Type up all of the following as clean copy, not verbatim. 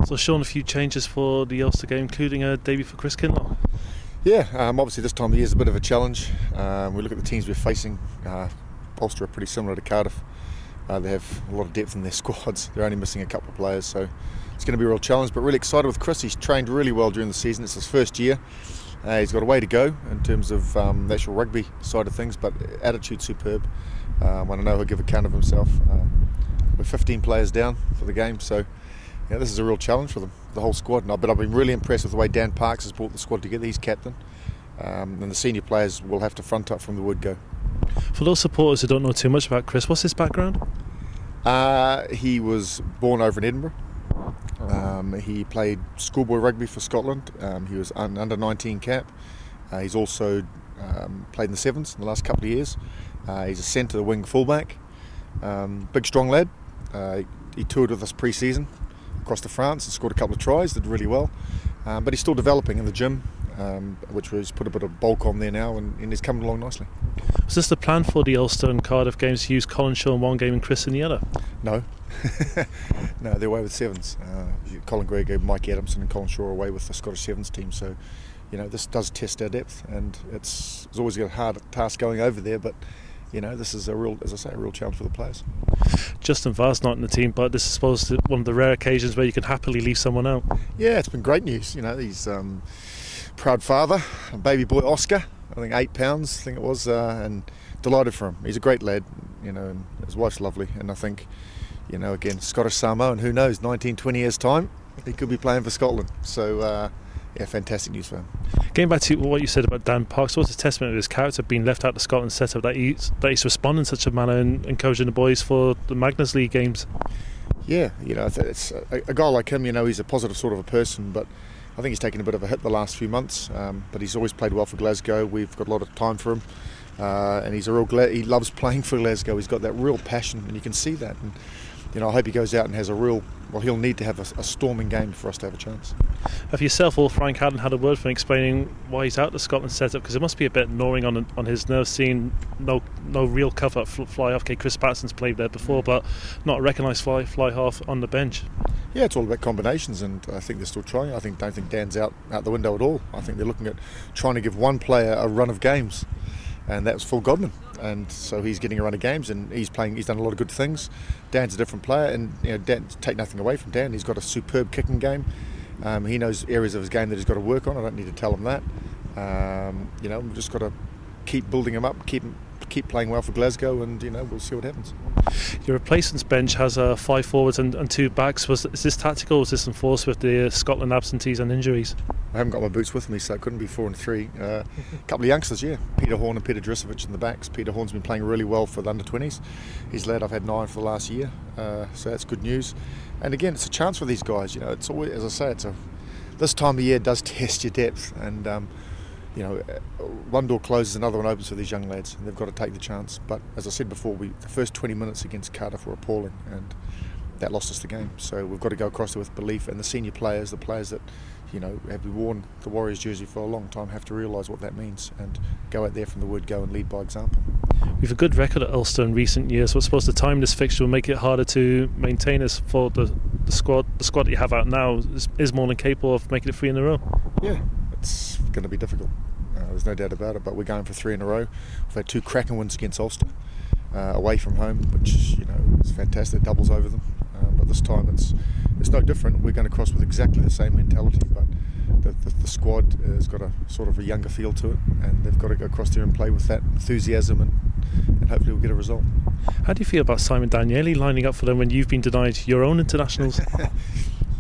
So Sean, a few changes for the Ulster game, including a debut for Chris Kinloch. Yeah, obviously this time of year is a bit of a challenge. We look at the teams we're facing. Ulster are pretty similar to Cardiff. They have a lot of depth in their squads. They're only missing a couple of players, so it's going to be a real challenge, but really excited with Chris. He's trained really well during the season. It's his first year. He's got a way to go in terms of the actual rugby side of things, but attitude superb. I know he'll give account of himself. We're 15 players down for the game, so yeah, this is a real challenge for them, the whole squad. But I've been really impressed with the way Dan Parks has brought the squad together. He's captain, and the senior players will have to front up from the word go. For those supporters who don't know too much about Chris, what's his background? He was born over in Edinburgh. He played schoolboy rugby for Scotland. He was an under-19 cap. He's also played in the Sevens in the last couple of years. He's a centre wing fullback. Big strong lad. He toured with us pre-season across to France and scored a couple of tries, did really well. But he's still developing in the gym, which he's put a bit of bulk on there now, and he's coming along nicely. Was this the plan for the Ulster and Cardiff games to use Colin Shaw in one game and Chris in the other? No. No, they're away with Sevens. Colin Gregor, Mike Adamson and Colin Shaw are away with the Scottish Sevens team, so this does test our depth, and it's always got a hard task going over there, but this is a real challenge for the players. Justin Vaz not in the team, but this is supposed to one of the rare occasions where you can happily leave someone out. Yeah, it's been great news. He's proud father, baby boy Oscar, I think 8 pounds, I think it was, and delighted for him. He's a great lad, and his wife's lovely, and I think, again, Scottish Samoan, who knows, 19, 20 years time, he could be playing for Scotland. So, yeah, fantastic news for him. Getting back to what you said about Dan Parks, what's a testament of his character being left out of the Scotland setup, that he's responding in such a manner and encouraging the boys for the Magners League games? Yeah, it's a guy like him, he's a positive sort of a person, but I think he's taken a bit of a hit the last few months, but he's always played well for Glasgow. We've got a lot of time for him, and he loves playing for Glasgow. He's got that real passion, and you can see that. And I hope he goes out and has he'll need to have a storming game for us to have a chance. Have yourself or Frank Hadden had a word for him explaining why he's out the Scotland setup? Because it must be a bit gnawing on his nerves seeing no real cover fly off. Okay, Chris Patterson's played there before, but not a recognised fly half on the bench. Yeah, it's all about combinations, and I think they're still trying. I don't think Dan's out the window at all. I think they're looking at trying to give one player a run of games, and that was Phil Godman, and so he's getting a run of games, and he's done a lot of good things. Dan's a different player, and Dan, take nothing away from Dan, he's got a superb kicking game. He knows areas of his game that he's got to work on. I don't need to tell him that. We've just got to keep building him up, keep playing well for Glasgow, and we'll see what happens. Your replacements bench has 5 forwards and 2 backs. Is this tactical, or was this enforced with the Scotland absentees and injuries? I haven't got my boots with me, so it couldn't be 4 and 3. A couple of youngsters, yeah. Peter Horn and Peter Drisovic in the backs. Peter Horn's been playing really well for the under-20s. He's led, I've had 9 for the last year, so that's good news. And again, it's a chance for these guys. It's always, as I say, this time of year does test your depth, and one door closes, another one opens for these young lads, and they've got to take the chance. But as I said before, the first 20 minutes against Cardiff were appalling, and that lost us the game. So we've got to go across there with belief, and the senior players, the players that have worn the Warriors jersey for a long time, have to realise what that means and go out there from the word go and lead by example. We've a good record at Ulster in recent years. So I suppose the time this fixture will make it harder to maintain as for the squad. The squad that you have out now is more than capable of making it 3 in a row. Yeah, it's going to be difficult. There's no doubt about it. But we're going for 3 in a row. We've had 2 cracking wins against Ulster away from home, which is fantastic. Doubles over them. But this time it's no different. We're going to cross with exactly the same mentality, but the squad has got a sort of a younger feel to it, and they've got to go across there and play with that enthusiasm, and hopefully we'll get a result. How do you feel about Simon Danieli lining up for them when you've been denied your own internationals? Yeah,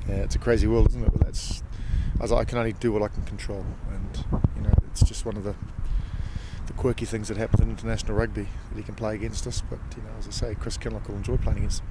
it's a crazy world, isn't it? But I can only do what I can control, and it's just one of the quirky things that happen in international rugby, that he can play against us. But as I say, Chris Kinloch will enjoy playing against him.